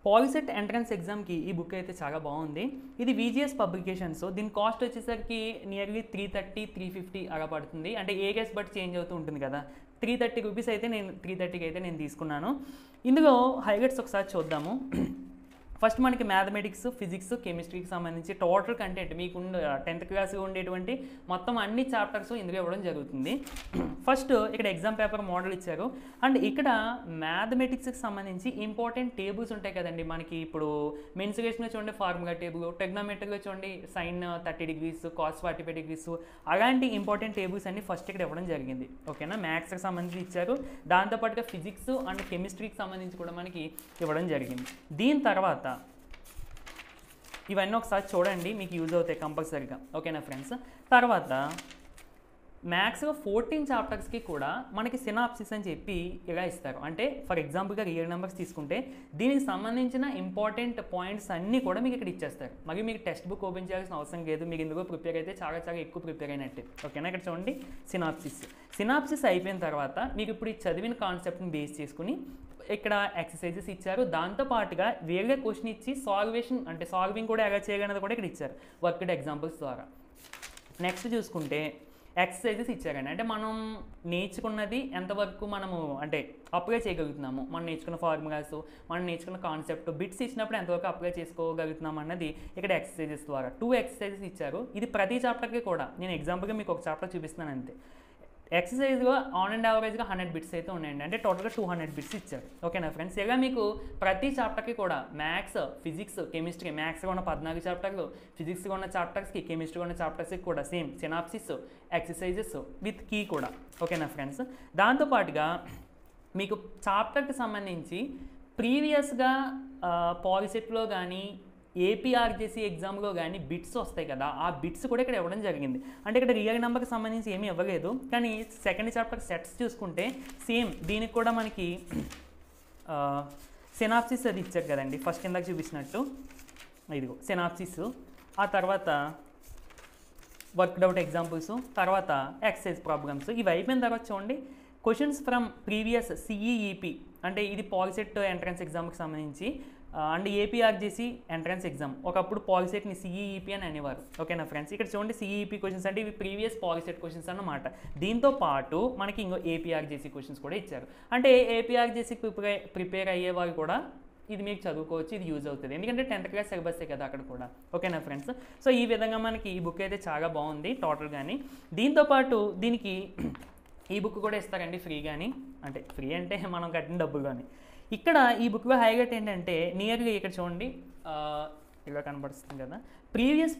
POLYCET entrance ఎగ్జామ్కి ఈ book అయితే చాలా బాగుంది. ఇది VGS పబ్లికేషన్స్. దీని కాస్ట్ వచ్చేసరికి నియర్లీ 330 350 అలా పడుతుంది. అంటే ఏరియాస్ బట్టి చేంజ్ అవుతూ ఉంటుంది కదా. 330 రూపీస్ అయితే 330కి అయితే నేను తీసుకున్నాను. ఇందులో హైలైట్స్ ఒకసారి చూద్దాము. ఫస్ట్ మనకి మ్యాథమెటిక్స్, ఫిజిక్స్, కెమిస్ట్రీకి సంబంధించి టోటల్ కంటెంట్ మీకు 10th క్లాస్లో ఉండేటువంటి మొత్తం అన్ని చాప్టర్స్ ఇందులో ఇవ్వడం జరుగుతుంది. ఫస్ట్ ఇక్కడ ఎగ్జామ్ పేపర్ మోడల్ ఇచ్చారు. అండ్ ఇక్కడ మ్యాథమెటిక్స్కి సంబంధించి ఇంపార్టెంట్ టేబుల్స్ ఉంటాయి కదండి. మనకి ఇప్పుడు మెన్సురేషన్లో చూడండి ఫార్ములా టేబుల్, ట్రిగ్నోమెట్రీలో చూడండి సైన్ 30 degrees, కాస్ 45 degrees, అలాంటి ఇంపార్టెంట్ టేబుల్స్ అన్ని ఫస్ట్ ఇక్కడ ఇవ్వడం జరిగింది. ఓకేనా, మ్యాథ్స్కి సంబంధించి ఇచ్చారు. దాంతోపాటుగా ఫిజిక్స్ అండ్ కెమిస్ట్రీకి సంబంధించి కూడా మనకి ఇవ్వడం జరిగింది. దీని తర్వాత ఇవన్నీ ఒకసారి చూడండి, మీకు యూజ్ అవుతాయి కంపల్సరీగా. ఓకేనా ఫ్రెండ్స్. తర్వాత మ్యాథ్స్లో 14 చాప్టర్స్కి కూడా మనకి సినాప్సిస్ అని చెప్పి ఇలా ఇస్తారు. అంటే ఫర్ ఎగ్జాంపుల్గా రియల్ నెంబర్స్ తీసుకుంటే దీనికి సంబంధించిన ఇంపార్టెంట్ పాయింట్స్ అన్నీ కూడా మీకు ఇక్కడ ఇచ్చేస్తారు. మరి మీకు టెక్స్ట్ బుక్ ఓపెన్ చేయాల్సిన అవసరం లేదు. మీకు ఇందులో ప్రిపేర్ అయితే చాలా చాలా ఎక్కువ ప్రిపేర్ అయినట్టే. ఓకేనా, ఇక్కడ చూడండి సినాప్సిస్ అయిపోయిన తర్వాత మీకు ఇప్పుడు ఈ చదివిన కాన్సెప్ట్ని బేస్ చేసుకుని ఇక్కడ ఎక్సర్సైజెస్ ఇచ్చారు. దాంతోపాటుగా వేరే క్వశ్చన్ ఇచ్చి సాల్వింగ్ కూడా ఎలా చేయగలనేది కూడా ఇక్కడ ఇచ్చారు వర్క్డ్ ఎగ్జాంపుల్స్ ద్వారా. నెక్స్ట్ చూసుకుంటే ఎక్సర్సైజెస్ ఇచ్చారండి. అంటే మనం నేర్చుకున్నది ఎంతవరకు మనము అంటే అప్లై చేయగలుగుతున్నాము, మనం నేర్చుకున్న ఫార్ములాస్, మనం నేర్చుకున్న కాన్సెప్ట్ బిట్స్ ఇచ్చినప్పుడు ఎంతవరకు అప్లై చేసుకోగలుగుతున్నాం అన్నది ఇక్కడ ఎక్సర్సైజెస్ ద్వారా 2 ఎక్సర్సైజెస్ ఇచ్చారు. ఇది ప్రతి చాప్టర్కి కూడా నేను ఎగ్జాంపుల్గా మీకు ఒక చాప్టర్ చూపిస్తున్నాను అంతే. ఎక్సర్సైజ్గా ఆన్ అండ్ యావరేజ్గా 100 బిట్స్ అయితే ఉన్నాయండి. అంటే టోటల్గా 200 బిట్స్ ఇచ్చారు. ఓకేనా ఫ్రెండ్స్. ఇలా మీకు ప్రతి చాప్టర్కి కూడా మ్యాథ్స్, ఫిజిక్స్, కెమిస్ట్రీ, మ్యాథ్స్గా ఉన్న 14 చాప్టర్లు, ఫిజిక్స్గా ఉన్న చాప్టర్స్కి, కెమిస్ట్రీగా ఉన్న చాప్టర్స్కి కూడా same synopsis, exercises with key కూడా. ఓకేనా ఫ్రెండ్స్. దాంతోపాటుగా మీకు చాప్టర్కి సంబంధించి ప్రీవియస్గా పాలిసెట్లో కానీ ఏపీఆర్జేసీ ఎగ్జామ్లో కానీ బిట్స్ వస్తాయి కదా, ఆ బిట్స్ కూడా ఇక్కడ ఇవ్వడం జరిగింది. అంటే ఇక్కడ రియల్ నెంబర్కి సంబంధించి ఏమీ ఇవ్వలేదు. కానీ సెకండ్ చాప్టర్ సెట్స్ చూసుకుంటే సేమ్ దీనికి కూడా మనకి సినాప్సిస్ అది ఇచ్చారు కదండి. ఫస్ట్ కిందకి చూపించినట్టు ఇదిగో సినాప్సిస్, ఆ తర్వాత వర్క్డ్ అవుట్ ఎగ్జాంపుల్స్, తర్వాత ఎక్సర్సైజ్ ప్రాబ్లమ్స్. ఇవి అయిపోయిన తర్వాత చూడండి క్వశ్చన్స్ ఫ్రమ్ ప్రీవియస్ సిఈఈపీ, అంటే ఇది పాలిసెట్ ఎంట్రన్స్ ఎగ్జామ్కి సంబంధించి అండ్ ఏపీఆర్జేసీ ఎంట్రన్స్ ఎగ్జామ్. ఒకప్పుడు పాలిసెట్ని సిఈఈపీ అని అనేవారు. ఓకేనా ఫ్రెండ్స్. ఇక్కడ చూడండి సిఈఈపీ క్వశ్చన్స్ అంటే ఇవి ప్రీవియస్ పాలిసెట్ క్వశ్చన్స్ అన్నమాట. దీంతో పాటు మనకి ఇంకో ఏపీఆర్జేసీ క్వశ్చన్స్ కూడా ఇచ్చారు. అంటే ఏపీఆర్జేసీ ప్రిపేర్ అయ్యేవారు కూడా ఇది మీకు చదువుకోవచ్చు, ఇది యూజ్ అవుతుంది. ఎందుకంటే 10th క్లాస్ సిలబసే కదా అక్కడ కూడా. ఓకేనా ఫ్రెండ్స్. సో ఈ విధంగా మనకి ఈ బుక్ అయితే చాలా బాగుంది టోటల్ కానీ. దీంతోపాటు దీనికి ఈ బుక్ కూడా ఇస్తారండి ఫ్రీ కానీ, అంటే ఫ్రీ అంటే మనం కట్టిన డబ్బులు కానీ. ఇక్కడ ఈ బుక్లో హైలైట్ ఏంటంటే నియర్లీ ఇక్కడ చూడండి ఇలా కనబడుతుంది కదా, ప్రీవియస్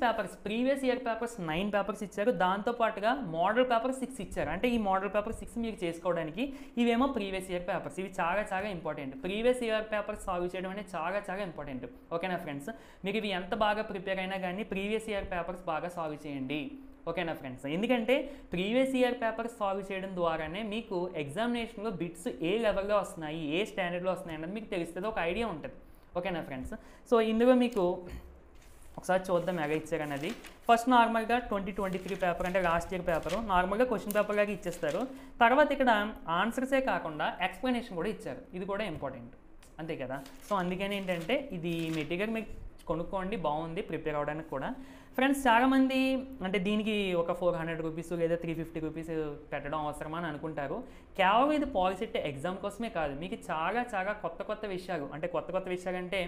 ఇయర్ పేపర్స్ 9 పేపర్స్ ఇచ్చారు. దాంతోపాటుగా మోడల్ పేపర్ 6 ఇచ్చారు. అంటే ఈ మోడల్ పేపర్ 6 మీరు చేసుకోవడానికి ఇవేమో ప్రీవియస్ ఇయర్ పేపర్స్. ఇవి చాలా చాలా important. Previous year papers solve చేయడం అనేది చాలా చాలా ఇంపార్టెంట్. ఓకేనా ఫ్రెండ్స్. మీకు ఇవి ఎంత బాగా ప్రిపేర్ అయినా కానీ ప్రీవియస్ ఇయర్ పేపర్స్ బాగా సాల్వ్ చేయండి. ఓకేనా ఫ్రెండ్స్. ఎందుకంటే ప్రీవియస్ ఇయర్ పేపర్స్ సాల్వ్ చేయడం ద్వారానే మీకు ఎగ్జామినేషన్లో బిట్స్ ఏ లెవెల్లో వస్తున్నాయి, ఏ స్టాండర్డ్లో వస్తున్నాయి అన్నది మీకు తెలుస్తుంది, ఒక ఐడియా ఉంటుంది. ఓకేనా ఫ్రెండ్స్. సో ఇందులో మీకు ఒకసారి చూద్దాం ఎలా ఇచ్చారన్నది. ఫస్ట్ నార్మల్గా 2023 పేపర్ అంటే లాస్ట్ ఇయర్ పేపర్ నార్మల్గా క్వశ్చన్ పేపర్ లాగా ఇచ్చేస్తారు. తర్వాత ఇక్కడ ఆన్సర్సే కాకుండా ఎక్స్ప్లెనేషన్ కూడా ఇచ్చారు. ఇది కూడా ఇంపార్టెంట్, అంతే కదా. సో అందుకని ఏంటంటే ఇది మెటీరియల్ మీకు కొనుక్కోండి, బాగుంది ప్రిపేర్ అవ్వడానికి కూడా. ఫ్రెండ్స్ చాలామంది అంటే దీనికి ఒక 400 రూపీస్ లేదా 350 రూపీస్ పెట్టడం అవసరమా అని అనుకుంటారు. కేవలం ఇది పాలిసెట్ ఎగ్జామ్ కోసమే కాదు, మీకు చాలా చాలా కొత్త విషయాలు అంటే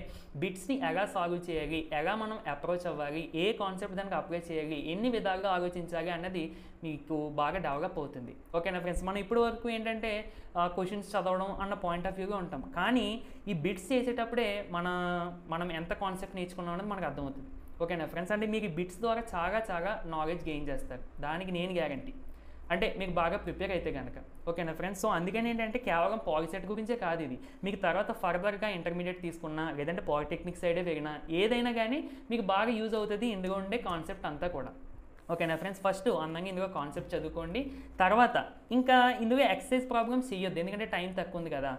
బిట్స్ని ఎలా సాల్వ్ చేయాలి, ఎలా మనం అప్రోచ్ అవ్వాలి, ఏ కాన్సెప్ట్ దానికి అప్లై చేయాలి, ఎన్ని విధాలుగా ఆలోచించాలి అన్నది మీకు బాగా డెవలప్ అవుతుంది. ఓకేనా ఫ్రెండ్స్. మనం ఇప్పటి వరకు ఏంటంటే క్వశ్చన్స్ చదవడం అన్న పాయింట్ ఆఫ్ వ్యూగా ఉంటాం. కానీ ఈ బిట్స్ చేసేటప్పుడే మనం ఎంత కాన్సెప్ట్ నేర్చుకున్నాం అనేది మనకు అర్థమవుతుంది. ఓకేనా ఫ్రెండ్స్. అంటే మీకు బిట్స్ ద్వారా చాలా చాలా నాలెడ్జ్ గెయిన్ చేస్తారు, దానికి నేను గ్యారంటీ. అంటే మీకు బాగా ప్రిపేర్ అయితే కనుక. ఓకేనా ఫ్రెండ్స్. సో అందుకని ఏంటంటే కేవలం పాలిసెట్ గురించే కాదు ఇది, మీకు తర్వాత ఫర్దర్గా ఇంటర్మీడియట్ తీసుకున్నా లేదంటే పాలిటెక్నిక్ సైడే వెళ్ళినా ఏదైనా కానీ మీకు బాగా యూజ్ అవుతుంది ఇందులో ఉండే కాన్సెప్ట్ అంతా కూడా. ఓకేనా ఫ్రెండ్స్. ఫస్ట్ అందంగా ఇందులో కాన్సెప్ట్ చదువుకోండి. తర్వాత ఇంకా ఇందులో ఎక్సర్సైజ్ ప్రాబ్లమ్స్ చేయొద్దు, ఎందుకంటే టైం తక్కువ ఉంది కదా.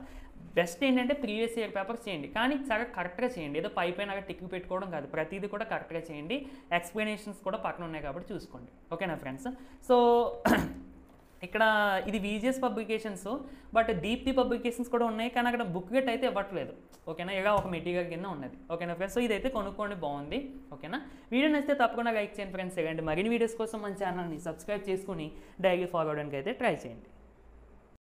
బెస్ట్ ఏంటంటే ప్రీవియస్ ఇయర్ పేపర్స్ చేయండి, కానీ చాలా కరెక్ట్గా చేయండి. ఏదో పైన టిక్ పెట్టుకోవడం కాదు, ప్రతిదీ కూడా కరెక్ట్గా చేయండి. ఎక్స్ప్లెనేషన్స్ కూడా పక్కన ఉన్నాయి కాబట్టి చూసుకోండి. ఓకేనా ఫ్రెండ్స్. సో ఇక్కడ ఇది VGS publications, but Deepti publications కూడా ఉన్నాయి, కానీ అక్కడ బుక్ గట్ అయితే ఇవ్వట్లేదు. ఓకేనా, ఇలా ఒక మెటీరియల్ కింద ఉన్నది. ఓకేనా ఫ్రెండ్స్, సో ఇదైతే కొనుక్కోండి, బాగుంది. ఓకేనా, వీడియో నచ్చితే తప్పకుండా లైక్ చేయండి ఫ్రెండ్స్. ఇలాంటి మరిన్ని వీడియోస్ కోసం మన ఛానల్ని సబ్స్క్రైబ్ చేసుకుని డైలీ ఫాలో అవడానికి అయితే ట్రై చేయండి.